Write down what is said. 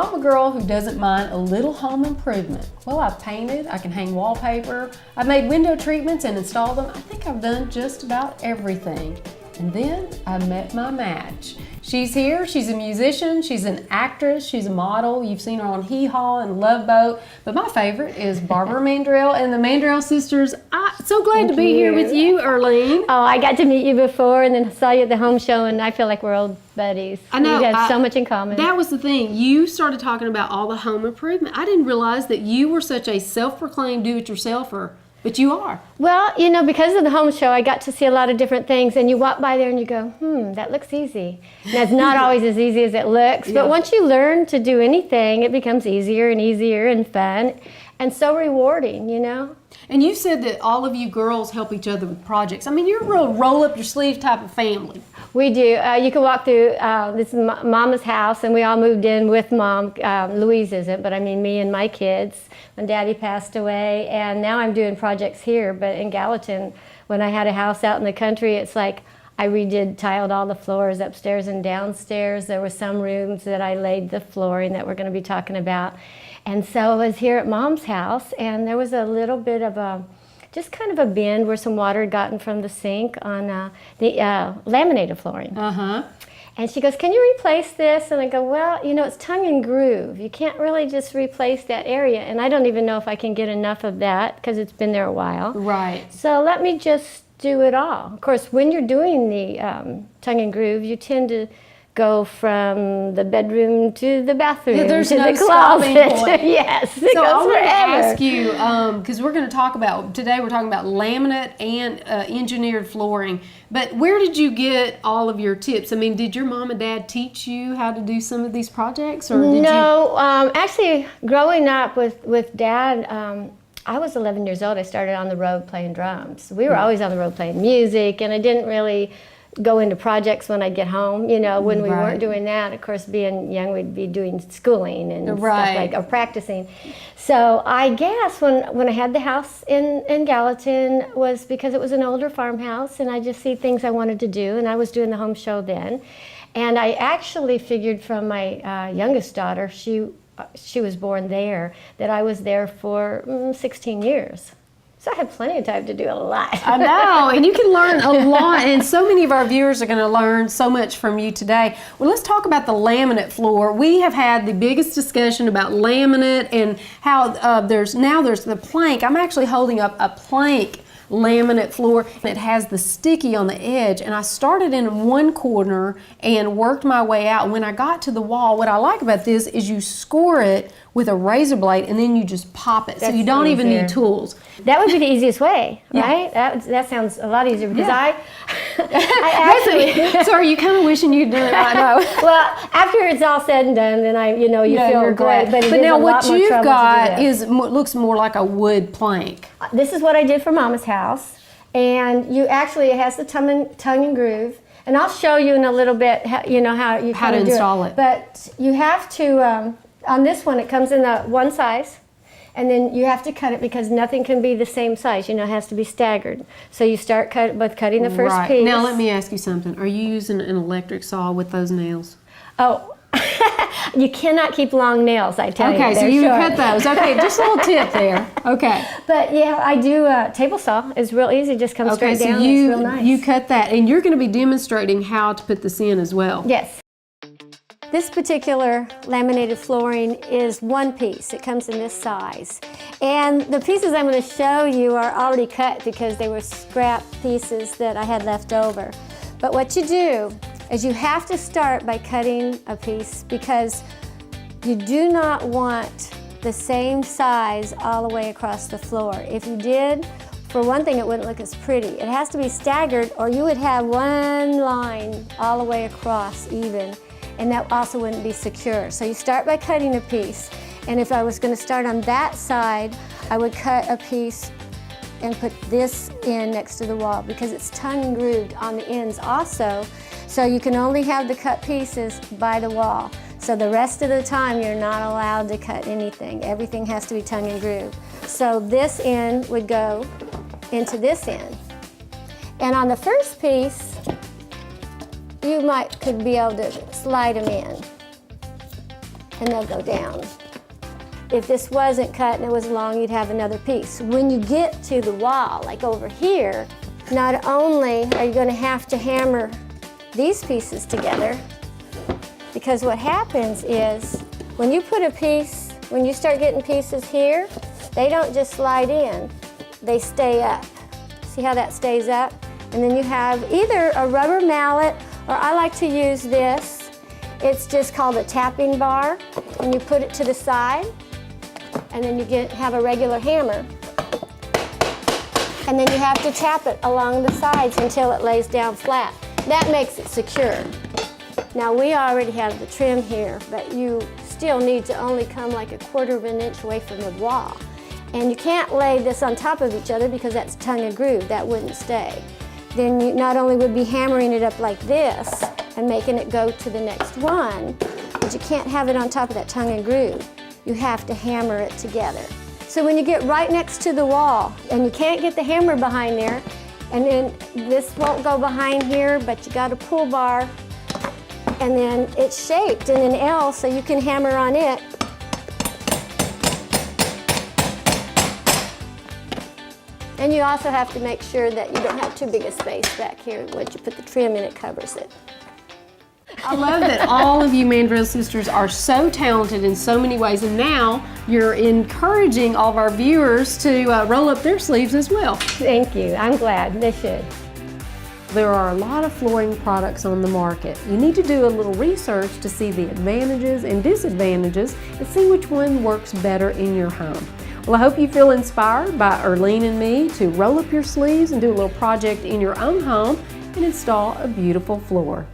I'm a girl who doesn't mind a little home improvement. Well, I've painted, I can hang wallpaper, I've made window treatments and installed them. I think I've done just about everything. And then I met my match. She's here, she's a musician, she's an actress, she's a model. You've seen her on Hee Haw and Love Boat. But my favorite is Barbara Mandrell and the Mandrell sisters. I'm so glad to be here with you, Erlene. Oh, I got to meet you before and then saw you at the home show, and I feel like we're old buddies. I know. We have so much in common. That was the thing. You started talking about all the home improvement. I didn't realize that you were such a self-proclaimed do-it-yourselfer. But you are. Well, you know, because of the home show, I got to see a lot of different things, and you walk by there and you go, that looks easy. And it's not always as easy as it looks, but once you learn to do anything, it becomes easier and fun, and so rewarding, you know? And you said that all of you girls help each other with projects. I mean, you're a real roll-up-your-sleeve type of family. We do. You can walk through, this is Mama's house, and we all moved in with Mom. Louise isn't, but I mean me and my kids. When Daddy passed away, and now I'm doing projects here, but in Gallatin, when I had a house out in the country, it's like I tiled all the floors upstairs and downstairs. There were some rooms that I laid the flooring that we're going to be talking about. And so I was here at Mom's house, and there was a little bit of a, just kind of a bend where some water had gotten from the sink on the laminated flooring. And she goes, "Can you replace this?" And I go, "Well, you know, it's tongue and groove. You can't really just replace that area. And I don't even know if I can get enough of that because it's been there a while. Right. So let me just do it all." Of course, when you're doing the tongue and groove, you tend to go from the bedroom to the bathroom to the closet. Yes, it so goes I want to forever. ask you, because we're going to talk about, today we're talking about laminate and engineered flooring, but where did you get all of your tips? I mean, did your mom and dad teach you how to do some of these projects? Or did No, actually growing up with Dad, I was 11 years old. I started on the road playing drums. We were always on the road playing music, and I didn't really go into projects when I get home. You know, when we weren't doing that, of course, being young, we'd be doing schooling and stuff like, or practicing. So I guess when I had the house in Gallatin was because it was an older farmhouse, and I just see things I wanted to do, and I was doing the home show then. And I actually figured from my youngest daughter, she was born there, that I was there for 16 years. So I had plenty of time to do a lot. I know, and you can learn a lot, and so many of our viewers are going to learn so much from you today. Well, let's talk about the laminate floor. We have had the biggest discussion about laminate and how there's the plank. I'm actually holding up a plank laminate floor, and it has the sticky on the edge, and I started in one corner and worked my way out. When I got to the wall, what I like about this is you score it with a razor blade and then you just pop it. So you don't even need tools. That would be the easiest way, right? That sounds a lot easier because I actually. So are you kind of wishing you'd done it? I know. Well, after it's all said and done, then you feel great. But now what you've got looks more like a wood plank. This is what I did for Mama's house, and it has the tongue and groove. And I'll show you in a little bit, how to install it. But you have to. On this one, it comes in the one size, and then you have to cut it because nothing can be the same size. You know, it has to be staggered. So you start cutting the first piece. Now let me ask you something. Are you using an electric saw with those nails? Oh, you cannot keep long nails, I tell you. Okay, so you cut those. Okay, just a little tip there. Okay. But yeah, I do table saw. It's real easy. Just comes straight down. So it's real nice. You cut that, and you're going to be demonstrating how to put this in as well. Yes. This particular laminated flooring is one piece. It comes in this size. And the pieces I'm going to show you are already cut because they were scrap pieces that I had left over. But what you do is you have to start by cutting a piece because you do not want the same size all the way across the floor. If you did, for one thing, it wouldn't look as pretty. It has to be staggered, or you would have one line all the way across even. And that also wouldn't be secure. So you start by cutting a piece. And if I was going to start on that side, I would cut a piece and put this in next to the wall because it's tongue and grooved on the ends also. So you can only have the cut pieces by the wall. So the rest of the time you're not allowed to cut anything. Everything has to be tongue and grooved. So this end would go into this end. And on the first piece, you could be able to slide them in. and they'll go down. If this wasn't cut and it was long, you'd have another piece. When you get to the wall, like over here, not only are you going to have to hammer these pieces together, because what happens is when you put a piece, when you start getting pieces here, they don't just slide in, they stay up. See how that stays up? And then you have either a rubber mallet, or I like to use this. It's just called a tapping bar, and you put it to the side, and then you have a regular hammer. And then you have to tap it along the sides until it lays down flat. That makes it secure. Now we already have the trim here, but you still need to only come like 1/4 of an inch away from the wall. And you can't lay this on top of each other because that's tongue and groove, that wouldn't stay. Then you not only would be hammering it up like this and making it go to the next one, but you can't have it on top of that tongue and groove. You have to hammer it together. So when you get right next to the wall and you can't get the hammer behind there, and then this won't go behind here, but you got a pull bar, and then it's shaped in an L so you can hammer on it. And you also have to make sure that you don't have too big a space back here. Once you put the trim in, it covers it. I love that all of you Mandrell sisters are so talented in so many ways, and now you're encouraging all of our viewers to roll up their sleeves as well. Thank you. I'm glad. They should. There are a lot of flooring products on the market. You need to do a little research to see the advantages and disadvantages and see which one works better in your home. Well, I hope you feel inspired by Erlene and me to roll up your sleeves and do a little project in your own home and install a beautiful floor.